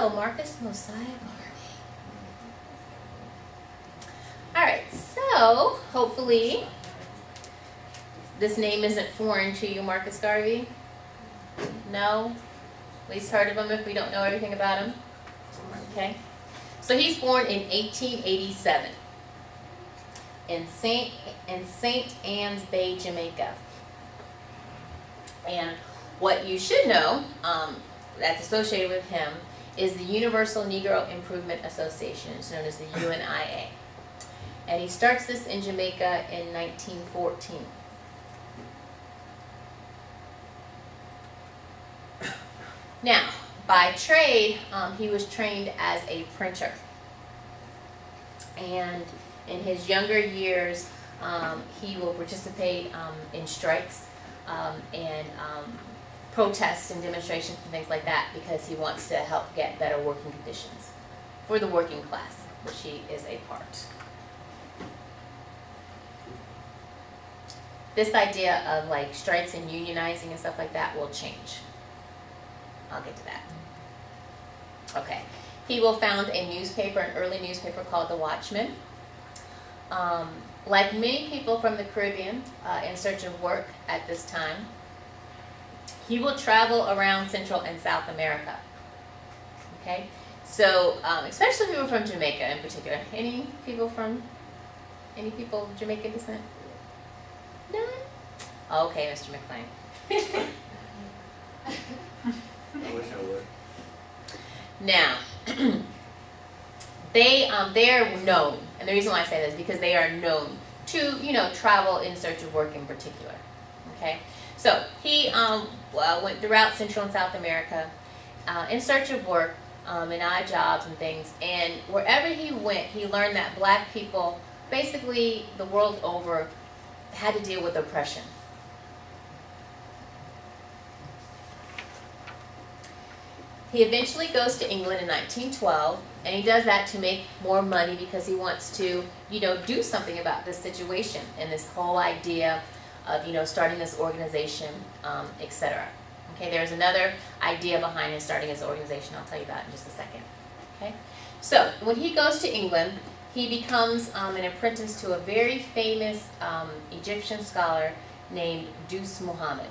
so Marcus Mosiah Garvey. Alright, so hopefully this name isn't foreign to you, Marcus Garvey. No? At least heard of him if we don't know everything about him. Okay. So he's born in 1887 in St. Ann's Bay, Jamaica. And what you should know that's associated with him is the Universal Negro Improvement Association. It's known as the UNIA. And he starts this in Jamaica in 1914. Now, by trade, he was trained as a printer. And in his younger years, he will participate in strikes and protests and demonstrations and things like that because he wants to help get better working conditions for the working class, which he is a part. This idea of like strikes and unionizing and stuff like that will change. I'll get to that. Okay. He will found a newspaper, an early newspaper called The Watchman. Like many people from the Caribbean in search of work at this time, he will travel around Central and South America. Okay? So, especially people from Jamaica in particular. Any people of Jamaican descent? None? Okay, Mr. McLean. I wish I would. Now, they're known, and the reason why I say this is because they are known to, travel in search of work in particular. Okay, so he went throughout Central and South America in search of work and odd jobs and things, and wherever he went, he learned that black people, basically the world over, had to deal with oppression. He eventually goes to England in 1912, and he does that to make more money because he wants to, do something about this situation and this whole idea of, starting this organization, etc. Okay, there's another idea behind him starting his organization. I'll tell you about in just a second. Okay, so when he goes to England, he becomes an apprentice to a very famous Egyptian scholar named Dous Muhammad.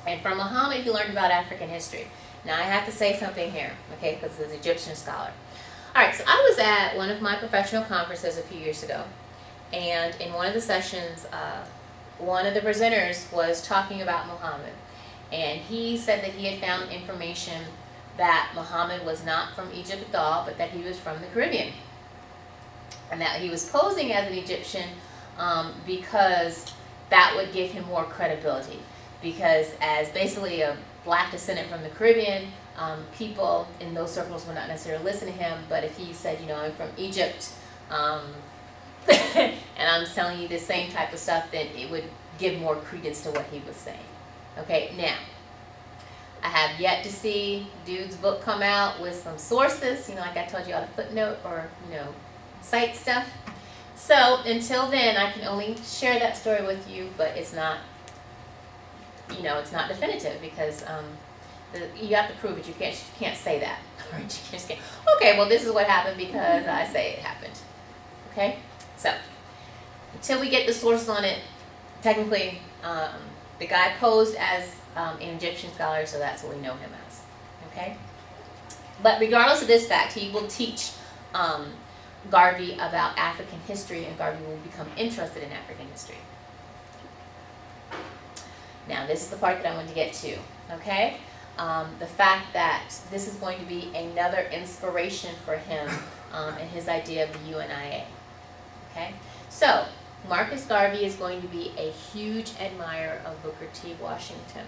And from Muhammad, he learned about African history. Now, I have to say something here, okay, because he's an Egyptian scholar. All right, so I was at one of my professional conferences a few years ago, and in one of the sessions, one of the presenters was talking about Muhammad, and he said that he had found information that Muhammad was not from Egypt at all, but that he was from the Caribbean, and that he was posing as an Egyptian because that would give him more credibility, because as basically a black descendant from the Caribbean, people in those circles would not necessarily listen to him, but if he said, I'm from Egypt, and I'm telling you the same type of stuff, then it would give more credence to what he was saying. Okay, now, I have yet to see dude's book come out with some sources, like I told you, all the footnote or, cite stuff. So, until then, I can only share that story with you, but it's not, it's not definitive because you have to prove it. You can't say that. Right? You just can't. Okay, well, this is what happened because I say it happened. Okay? So, until we get the source on it, technically, the guy posed as an Egyptian scholar, so that's what we know him as. Okay? But regardless of this fact, he will teach Garvey about African history, and Garvey will become interested in African history. Now, this is the part that I wanted to get to, okay? The fact that this is going to be another inspiration for him in his idea of the UNIA, okay? So, Marcus Garvey is going to be a huge admirer of Booker T. Washington.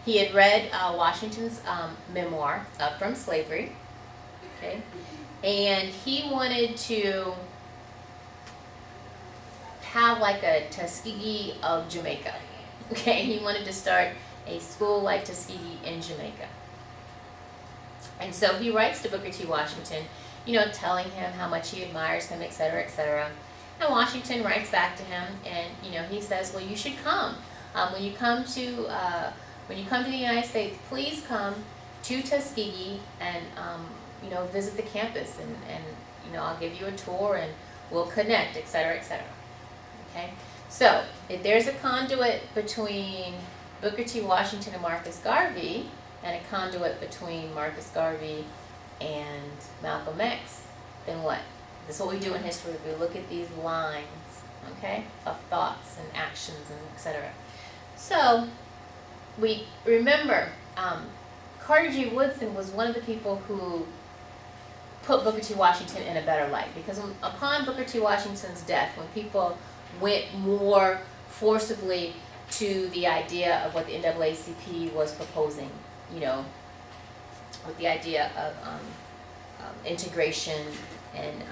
He had read Washington's memoir, Up from Slavery, okay? And he wanted to have like a Tuskegee of Jamaica. Okay, he wanted to start a school like Tuskegee in Jamaica. And so he writes to Booker T. Washington, telling him how much he admires him, etc., etc. And Washington writes back to him, and he says, well, you should come. When you come to when you come to the United States, please come to Tuskegee and visit the campus, and I'll give you a tour and we'll connect, etc., etc. Okay, so if there's a conduit between Booker T. Washington and Marcus Garvey, and a conduit between Marcus Garvey and Malcolm X, then what? This is what we do in history. We look at these lines, okay, of thoughts and actions and etc. So we remember Carter G. Woodson was one of the people who put Booker T. Washington in a better light, because upon Booker T. Washington's death, when people went more forcibly to the idea of what the NAACP was proposing, with the idea of integration and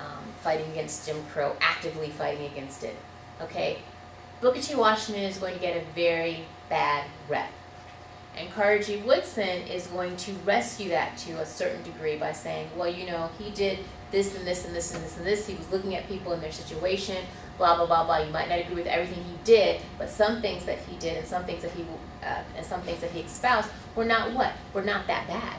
fighting against Jim Crow, actively fighting against it, okay, Booker T. Washington is going to get a very bad rep. And Carter G. Woodson is going to rescue that to a certain degree by saying, well, he did this and this and this and this and this. He was looking at people in their situation, blah, blah, blah, blah. You might not agree with everything he did, but some things that he did and some things that he espoused were not what? Were not that bad.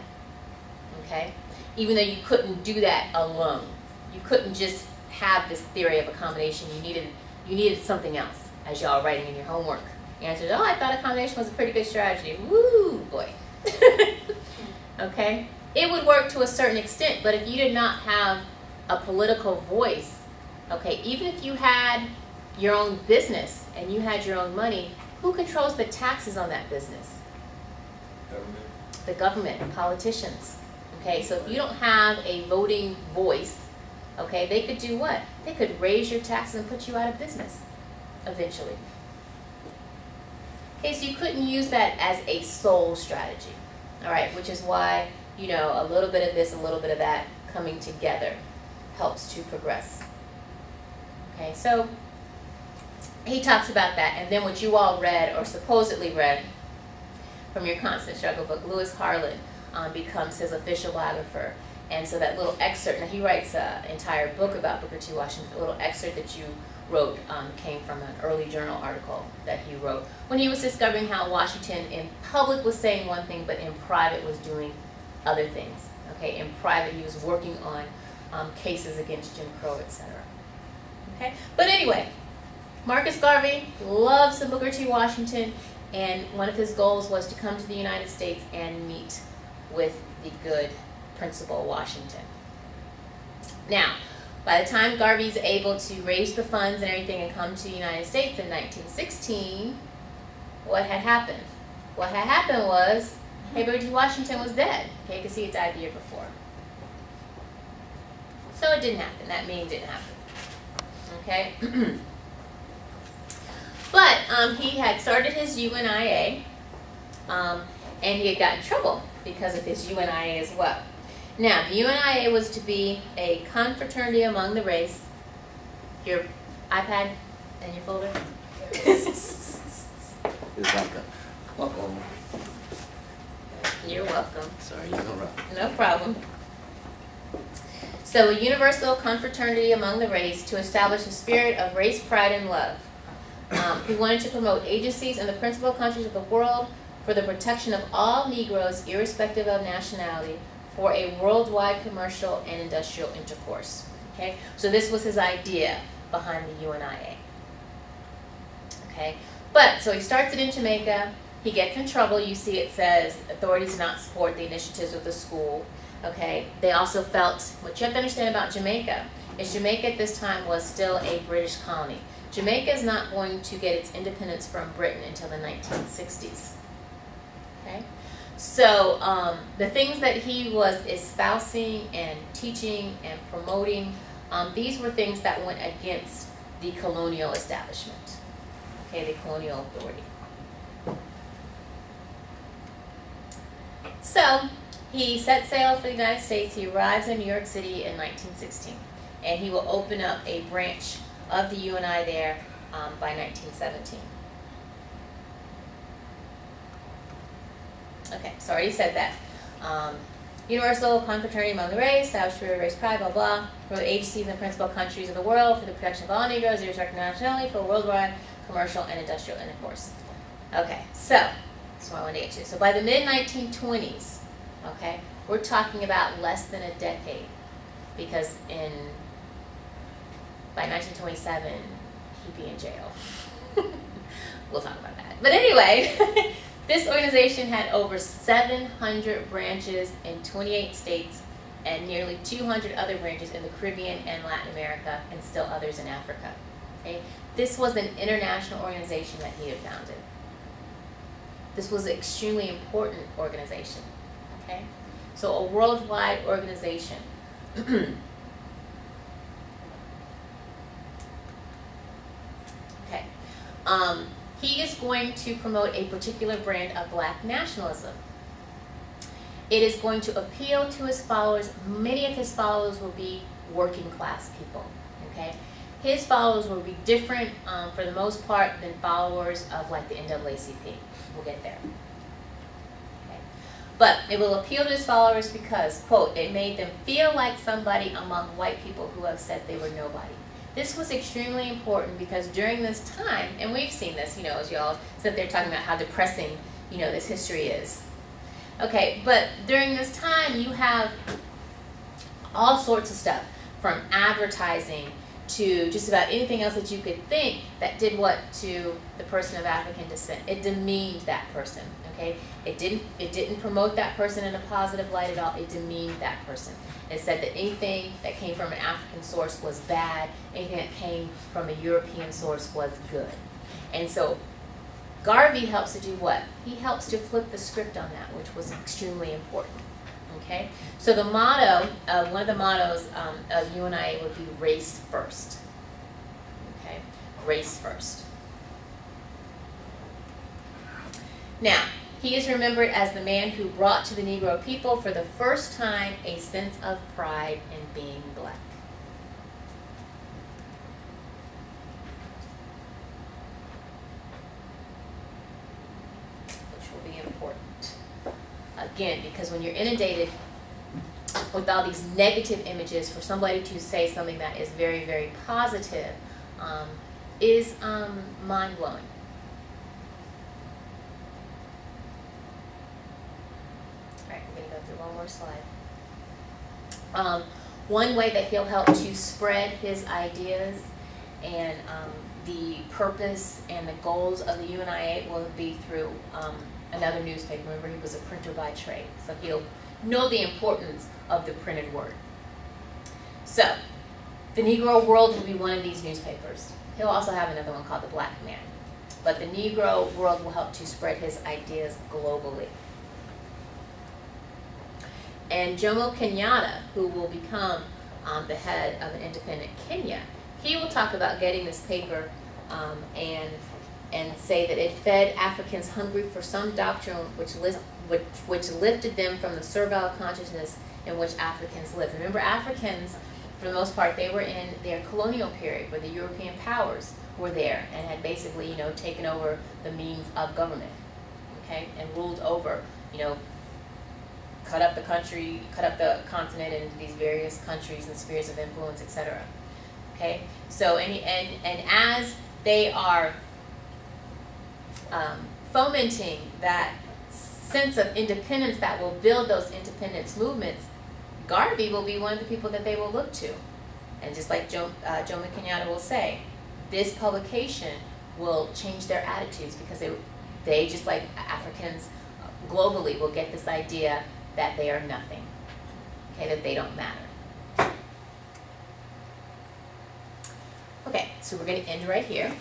Okay? Even though you couldn't do that alone. You couldn't just have this theory of accommodation. You needed something else, as y'all are writing in your homework. Answers, I thought accommodation was a pretty good strategy. Woo, boy. Okay? It would work to a certain extent, but if you did not have a political voice, okay, even if you had your own business and you had your own money, who controls the taxes on that business? Government. The government, politicians. Okay, so if you don't have a voting voice, okay, they could do what? They could raise your taxes and put you out of business eventually. Okay, so you couldn't use that as a sole strategy, all right, which is why, a little bit of this, a little bit of that coming together helps to progress. Okay, so he talks about that, and then what you all read, or supposedly read, from your Constant Struggle book, Lewis Harlan becomes his official biographer. And so that little excerpt, now he writes an entire book about Booker T. Washington. The little excerpt that you wrote came from an early journal article that he wrote when he was discovering how Washington in public was saying one thing, but in private was doing other things. Okay, in private he was working on cases against Jim Crow, etc. Okay, but anyway, Marcus Garvey loves the Booker T. Washington, and one of his goals was to come to the United States and meet with the good Principal Washington. Now, by the time Garvey's able to raise the funds and everything and come to the United States in 1916, what had happened? What had happened was, Booker T. Washington was dead, okay, because he had died the year before. So it didn't happen. That meeting didn't happen. Okay? But he had started his UNIA, and he had gotten in trouble because of his UNIA as well. Now, the UNIA was to be a confraternity among the race. Your iPad and your folder? Is that the welcome? You're welcome. Sorry, you interrupted. No problem. So, a universal confraternity among the race to establish a spirit of race pride and love. He wanted to promote agencies in the principal countries of the world for the protection of all Negroes, irrespective of nationality, for a worldwide commercial and industrial intercourse. Okay, so this was his idea behind the UNIA. Okay, but so he starts it in Jamaica. He gets in trouble. You see, it says authorities do not support the initiatives of the school. Okay, they also felt, what you have to understand about Jamaica is Jamaica at this time was still a British colony. Jamaica is not going to get its independence from Britain until the 1960s. Okay. So the things that he was espousing and teaching and promoting, these were things that went against the colonial establishment, okay, the colonial authority. So he set sail for the United States. He arrives in New York City in 1916, and he will open up a branch of the UNI there by 1917. Okay, so I already said that. Universal confraternity among the race, established for race pride, blah, blah. Promote agencies in the principal countries of the world for the protection of all Negroes, irrespective of nationality, for worldwide commercial and industrial intercourse. Okay, so That's what I want to get to. So by the mid-1920s, okay, we're talking about less than a decade, because by 1927, he'd be in jail. We'll talk about that. But anyway, this organization had over 700 branches in 28 states and nearly 200 other branches in the Caribbean and Latin America, and still others in Africa. Okay? This was an international organization that he had founded. This was an extremely important organization. Okay? So a worldwide organization. Okay. He is going to promote a particular brand of black nationalism. It is going to appeal to his followers. Many of his followers will be working class people. Okay? His followers will be different, for the most part, than followers of like the NAACP. We'll get there. Okay. But it will appeal to his followers because, quote, it made them feel like somebody among white people who have said they were nobody. This was extremely important because during this time, and we've seen this, as y'all sit there talking about how depressing, this history is. Okay, but during this time, you have all sorts of stuff, from advertising to just about anything else that you could think that did what to the person of African descent. It demeaned that person, okay? It didn't promote that person in a positive light at all. It demeaned that person. It said that anything that came from an African source was bad. Anything that came from a European source was good. And so Garvey helps to do what? He helps to flip the script on that, which was extremely important. Okay? So the motto, one of the mottos of UNIA would be race first. Okay? Race first. Now, he is remembered as the man who brought to the Negro people for the first time a sense of pride in being black. Which will be important. Again, because when you're inundated with all these negative images, for somebody to say something that is very, very positive is mind-blowing. One more slide. One way that he'll help to spread his ideas and the purpose and the goals of the UNIA will be through another newspaper. Remember, he was a printer by trade, so he'll know the importance of the printed word. So, the Negro World will be one of these newspapers. He'll also have another one called The Black Man. But the Negro World will help to spread his ideas globally. And Jomo Kenyatta, who will become the head of an independent Kenya, he will talk about getting this paper and say that it fed Africans hungry for some doctrine which lifted them from the servile consciousness in which Africans lived. Remember, Africans, for the most part, they were in their colonial period where the European powers were there and had basically, taken over the means of government, okay, and ruled over, cut up the country, cut up the continent into these various countries and spheres of influence, etc. Okay, so and as they are fomenting that sense of independence that will build those independence movements, Garvey will be one of the people that they will look to. And just like Jomo Kenyatta will say, this publication will change their attitudes because they just like Africans globally will get this idea that they are nothing, okay, that they don't matter. Okay, so we're going to end right here.